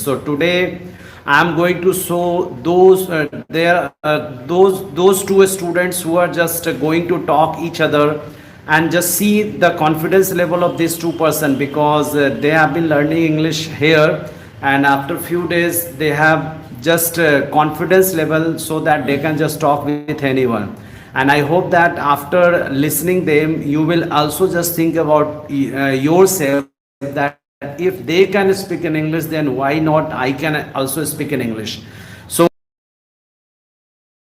So today I am going to show those two students who are just going to talk each other, and just see the confidence level of these two person, because they have been learning English here, and after few days they have just confidence level so that they can just talk with anyone. And I hope that after listening them you will also just think about yourself, that if they can speak in English, then why not I can also speak in English. So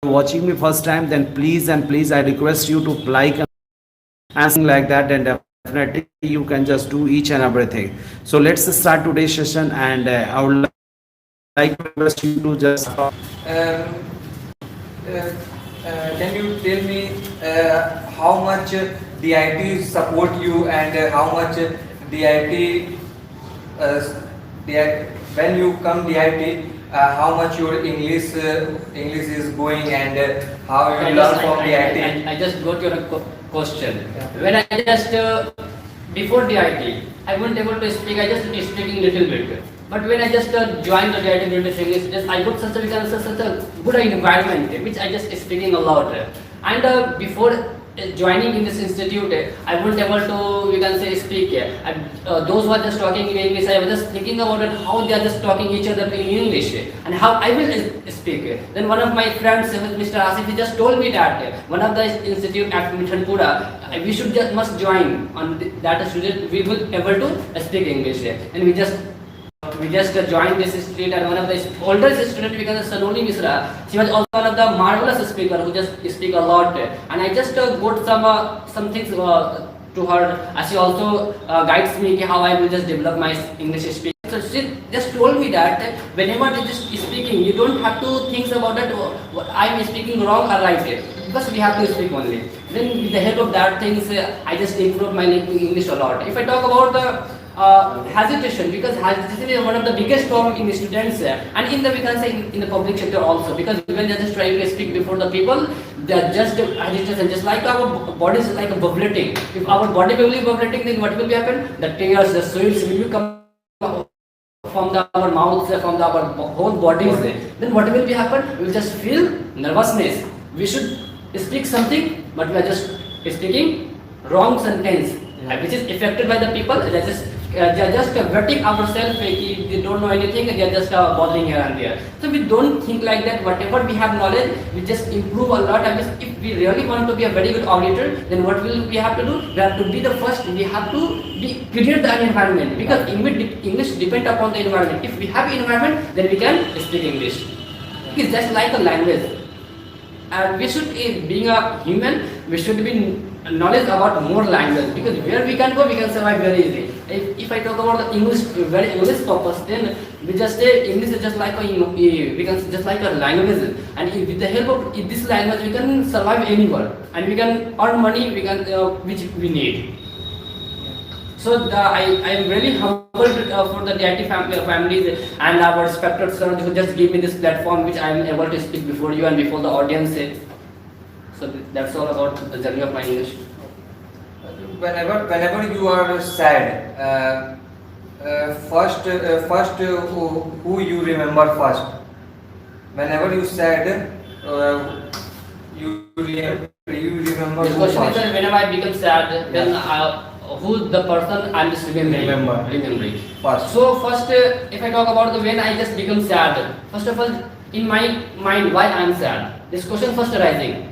watching me first time, then please I request you to like and something like that, and definitely you can just do each and everything. So let's start today's session, and I would like to request you to just Can you tell me how much DIT support you, and how much DIT, when you come DIT, how much your English is going, and how you learn from DIT? I just got your question. When I just before DIT, I wasn't able to speak. I just speaking little bit. But when I just joined the DIT British English, just I got such a good environment, which I just speaking a lot. And before joining in this institute, I wasn't able to, you can say, speak. Those who are just talking in English, I was just thinking about it, how they are just talking each other in English, and how I will speak. Then one of my friends, Mr. Asif, he just told me that one of the institute at Mithanpura, we should just must join on that student, we will able to speak English. And we just joined this institute, and one of the older students, we can say Saloni Misra, she was also one of the marvelous speaker who just speak a lot. And I just got some things to her, as she also guides me how I will just develop my English speaking. So she just told me that whenever you just speaking, you don't have to think about that I am speaking wrong or right, because we have to speak only. Then with the help of that things, I just improved my English a lot. If I talk about the hesitation, because hesitation is one of the biggest problem in the students, and in the, we can say, in the public sector also, because when they are just trying to speak before the people, they are just hesitation, just like our body is like a bubbling. If our body will be bubbling, then what will be happen? The tears, the sweats will come from our mouths, from our whole bodies. Then what will be happen? We will just feel nervousness. We should speak something, but we are just speaking wrong sentence, which is affected by the people. They are just wetting ourselves. They don't know anything. They are just bothering here and there. So we don't think like that. Whatever we have knowledge, we just improve a lot. And if we really want to be a very good auditor, then what will we have to do? We have to be the first. We have to create the environment, because English depends upon the environment. If we have environment, then we can speak English. It's just like a language. And we should, being a human, we should be knowledge about more language, because where we can go, we can survive very easy. If I talk about the English, very English purpose, then we just say English is just like we can just like a language, and with the help of this language, we can survive anywhere, and we can earn money, we can which we need. So I am really humbled for the DIT families and our respected sir who just gave me this platform, which I am able to speak before you and before the audience. So that's all about the journey of my English. Whenever you are sad, first who you remember first? Whenever you sad, you remember The who question is first? that whenever I become sad, then who the person I'm just remembering. First. So first, if I talk about the when I just become sad, first of all, in my mind, why I'm sad? This question first arising.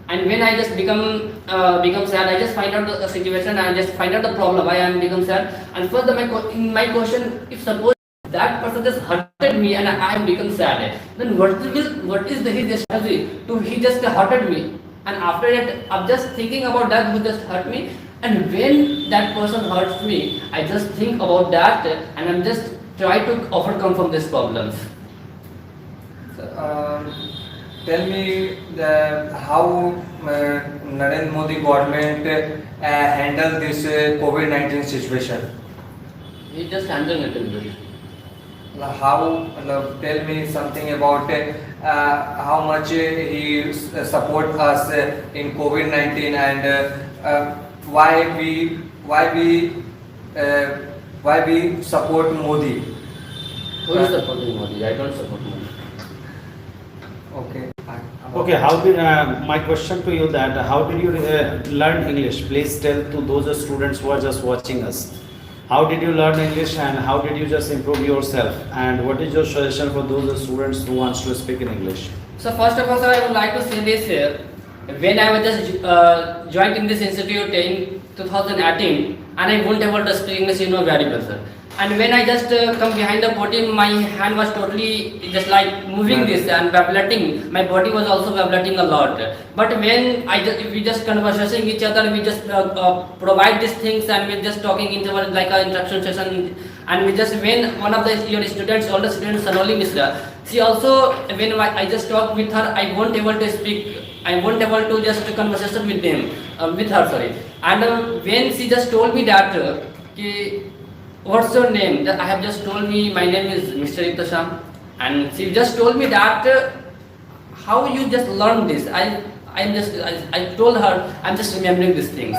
And when I just become sad, I just find out the situation, I just find out the problem why I am become sad. And first, in my question, if suppose that person just hurted me and I am become sad, then what is his strategy to he just hurted me? And after that, I'm just thinking about that who just hurt me. And when that person hurts me, I just think about that, and I'm just try to overcome from these problems. Tell me how Narendra Modi government handle this COVID-19 situation. He just handled it a little bit. How? Tell me something about how much he support us in COVID-19, and why we support Modi. Who is supporting Modi? I don't support Modi. Okay. Okay, how did my question to you that how did you learn English? Please tell to those students who are just watching us. How did you learn English and how did you just improve yourself? And what is your suggestion for those students who wants to speak in English? So first of all, sir, I would like to say this here. When I was just joined in this institute in 2018, and I won't able to speak English, very well, sir. And when I just come behind the podium, my hand was totally just like moving this and vibrating. My body was also vibrating a lot. But when we just conversing each other, we just provide these things and we just talking into like an instruction session. And we just when one of your students, older students, Sanoli Misra, she also when I just talk with her, I won't able to speak. I won't able to just conversation with them, with her, sorry. And when she just told me that, what's your name? I have just told me my name is Mr. Ibtasham, and she just told me that how you just learned this. I told her I'm just remembering these things.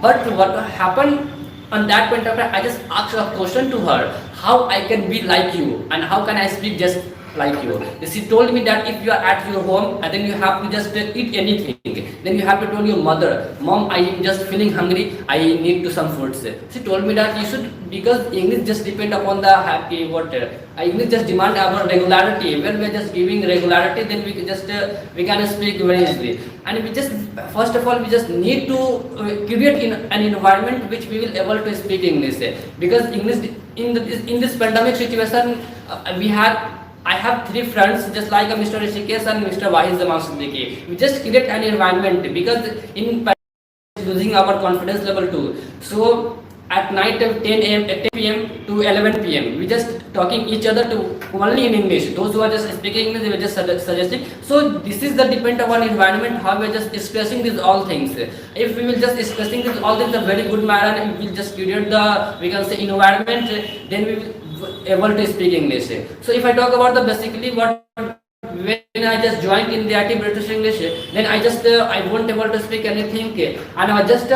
But what happened on that point of time, I just asked a question to her, how I can be like you and how can I speak just like you. She told me that if you are at your home and then you have to just eat anything, then you have to tell your mother, Mom, I am just feeling hungry, I need to some foods. She told me that you should, because English just depend upon the happy water. English just demand our regularity. When we are just giving regularity, then we can speak very easily. And we just first of all we just need to create an environment which we will able to speak English. Because English in this pandemic situation I have three friends just like Mr. Rishikesh and Mr. Wahiz Zaman Siddiqui. We just create an environment because in losing our confidence level too. So at night 10 p.m. to 11 p.m. we just talking each other to only in English. Those who are just speaking English, they were just suggesting. So this is the depend upon environment how we are just expressing these all things. If we will just expressing these all things in a very good manner and we will just create the environment, then we will able to speak English. So if I talk about the basically what when I just joined in the IT British English, then I just I won't able to speak anything, and I just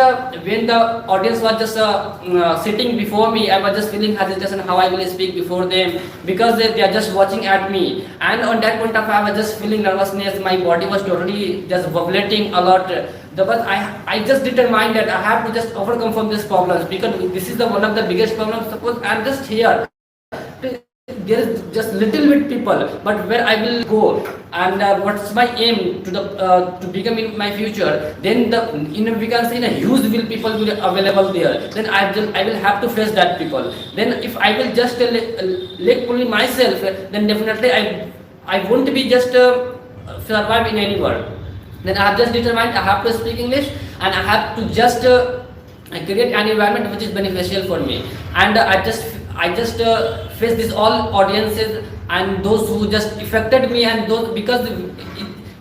when the audience was just sitting before me, I was just feeling hesitation how I will speak before them because they are just watching at me, and on that point of time I was just feeling nervousness. My body was totally just vibrating a lot. But I just determined that I have to just overcome from these problems because this is the one of the biggest problems. Suppose I'm just here. There is just little bit people, but where I will go and what's my aim to become in my future, then we can say in a huge will people will available there, then I will have to face that people. Then if I will just let only myself, then definitely I won't be just survive in any world. Then I have just determined I have to speak English and I have to just create an environment which is beneficial for me, and I just face these all audiences and those who just affected me, and those because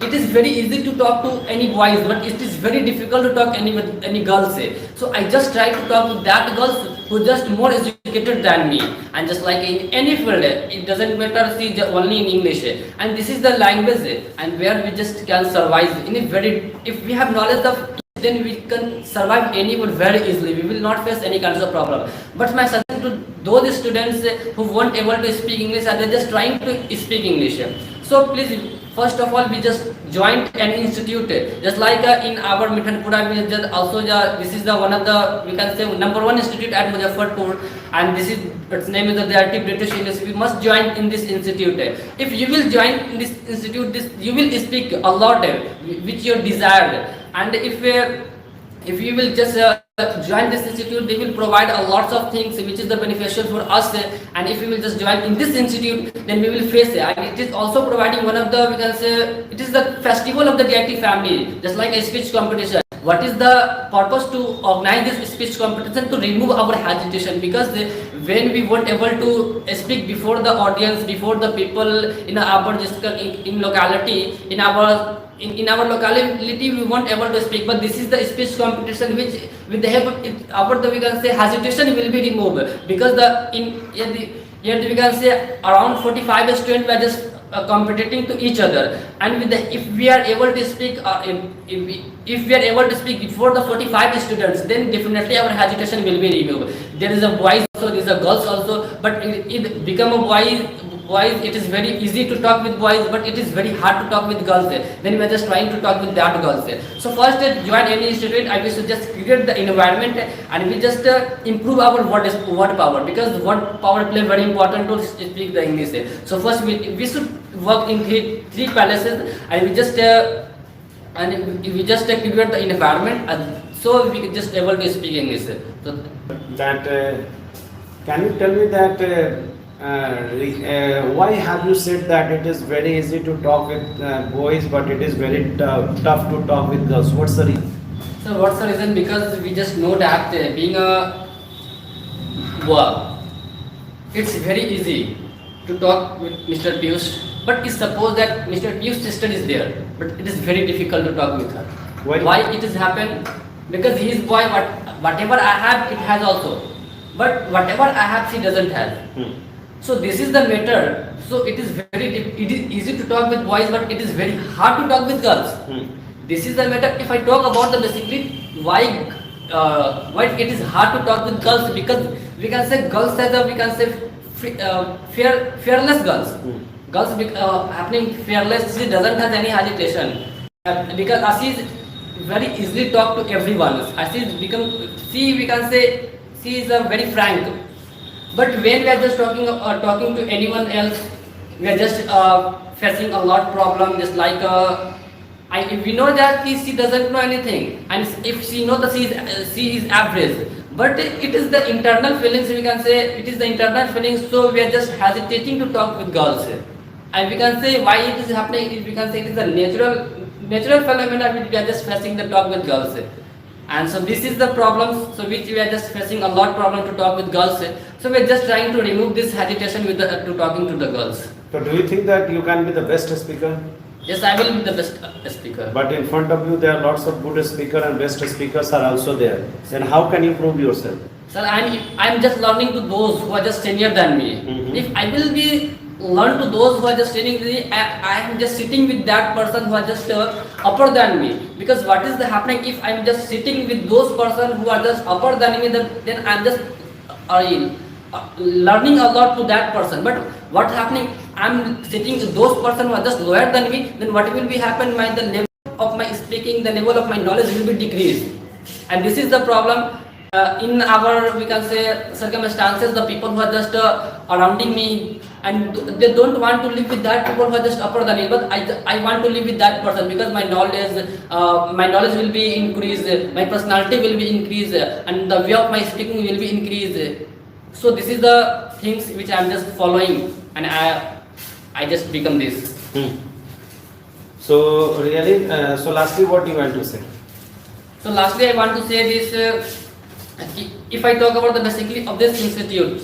it is very easy to talk to any boys, but it is very difficult to talk any girls. So I just try to talk to that girls who just more educated than me, and just like in any field, it doesn't matter see only in English, and this is the language and where we just can survive in a very, if we have knowledge of, then we can survive anywhere very easily. We will not face any kinds of problem. But my suggestion to those students who weren't able to speak English and they're just trying to speak English. So please, first of all, we just joined an institute. Just like in our Mithanpura, we just also this is the one of the, we can say #1 institute at Muzaffarpur, and this is its name is the IT British English. We must join in this institute. If you will join in this institute, you will speak a lot which you desire. And if you will just join this institute, they will provide a lots of things which is the beneficial for us. And if we will just join in this institute, then we will face it. And it is also providing one of the, we can say, it is the festival of the DIT family, just like a speech competition. What is the purpose to organize this speech competition? To remove our hesitation, because when we weren't able to speak before the audience, before the people in our in locality, in our locality we weren't able to speak, but this is the speech competition which with the help of we can say hesitation will be removed, because here we can say around 45 students were just competing to each other, and with if we are able to speak if we are able to speak before the 45 students, then definitely our hesitation will be removed. There is a boys also, there is a girls also, but it become a boys, it is very easy to talk with boys, but it is very hard to talk with girls when we are just trying to talk with that girls. So first, join any institute, I wish to just create the environment and we just improve our word power, because word power play very important to speak the English. So first we should work in three palaces, and we just create the environment, so we can just able to speak English. So That can you tell me that why have you said that it is very easy to talk with boys, but it is very tough to talk with girls? What's the reason? So what's the reason? Because we just know that being a boy, it's very easy to talk with Mr. Pius, but suppose that Mr. Pius' sister is there, but it is very difficult to talk with her. Why it is happen? Because he is boy, whatever I have, it has also, but whatever I have, she doesn't have. So this is the matter. So it is easy to talk with boys, but it is very hard to talk with girls. This is the matter. If I talk about the basically why it is hard to talk with girls, because we can say girls as we can say fearless girls. Girls happening fearless. She doesn't have any hesitation because she is very easily talk to everyone. We can say she is very frank. But when we are just talking to anyone else, we are just facing a lot problem. Just like we know that she doesn't know anything, and if she knows that she is average. But it is the internal feelings. We can say it is the internal feelings. So we are just hesitating to talk with girls, and we can say why it is happening. We can say it is a natural phenomenon. We are just facing the talk with girls. And so this is the problem, so which we are just facing a lot problem to talk with girls. So we are just trying to remove this hesitation with to talking to the girls. So do you think that you can be the best speaker? Yes, I will be the best speaker. But in front of you there are lots of good speakers and best speakers are also there. Then how can you prove yourself? Sir, I'm just learning to those who are just senior than me. If I will be learn to those who are just sitting with me, I am just sitting with that person who are just upper than me. Because what is the happening if I am just sitting with those person who are just upper than me, then I am just learning a lot to that person. But what happening? I am sitting with those person who are just lower than me. Then what will be happen? The level of my speaking, the level of my knowledge will be decreased, and this is the problem. In our, we can say, circumstances, the people who are just surrounding me, and they don't want to live with that people who are just upper than me, but I want to live with that person, because my knowledge will be increased, my personality will be increased, and the way of my speaking will be increased. So this is the things which I am just following, and I just become this. So really, so lastly, what do you want to say? So lastly, I want to say this. If I talk about the basically of this institute,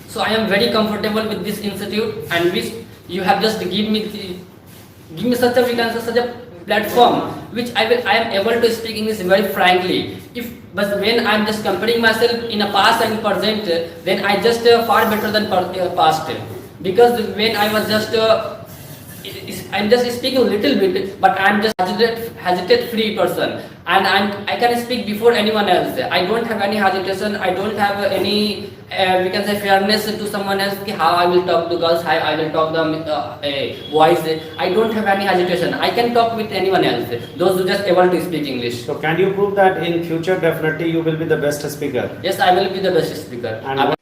so I am very comfortable with this institute, and which you have just give me such a platform which I am able to speak English very frankly. But when I am just comparing myself in a past and present, then I just far better than past, because when I was just I'm just speaking a little bit, but I'm just hesitate free person, and I can speak before anyone else. I don't have any hesitation. I don't have any we can say fairness to someone else. How I will talk to girls, how I will talk them boys. I don't have any hesitation. I can talk with anyone else. Those who just able to speak English. So can you prove that in future definitely you will be the best speaker? Yes, I will be the best speaker. And